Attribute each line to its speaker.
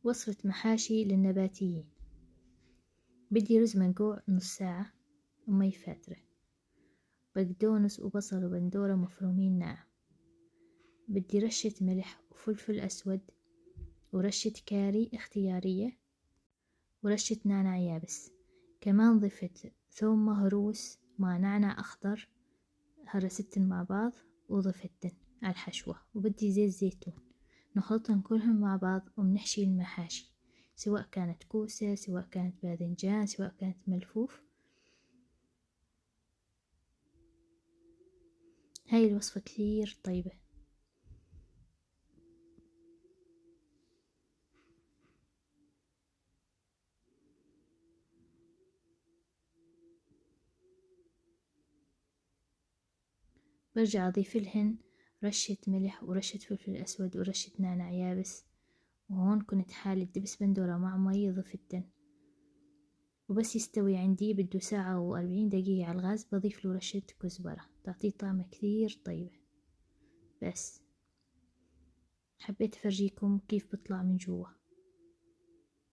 Speaker 1: وصفة محاشي للنباتيين. بدي رز منقوع نص ساعة ومي فاترة، بقدونس وبصل وبندورة مفرومين ناعم، بدي رشة ملح وفلفل أسود ورشة كاري اختيارية ورشة نعناع يابس. كمان ضفت ثوم مهروس مع نعناع أخضر، هرستن مع بعض وضفتن على الحشوة. وبدي زيت زيتون، نخلطن كلهم مع بعض وبنحشي المحاشي، سواء كانت كوسة، سواء كانت باذنجان، سواء كانت ملفوف. هاي الوصفة كثير طيبة. برجع أضيف لهن رشة ملح ورشة فلفل أسود ورشة نعناع يابس. وهون كنت حالي دبس بندورة مع مي ضفتن، وبس يستوي عندي بده ساعة و40 دقيقة على الغاز بضيف له رشة كزبرة تعطيه طعمة كثير طيبة. بس حبيت أفرجيكم كيف بطلع من جوا.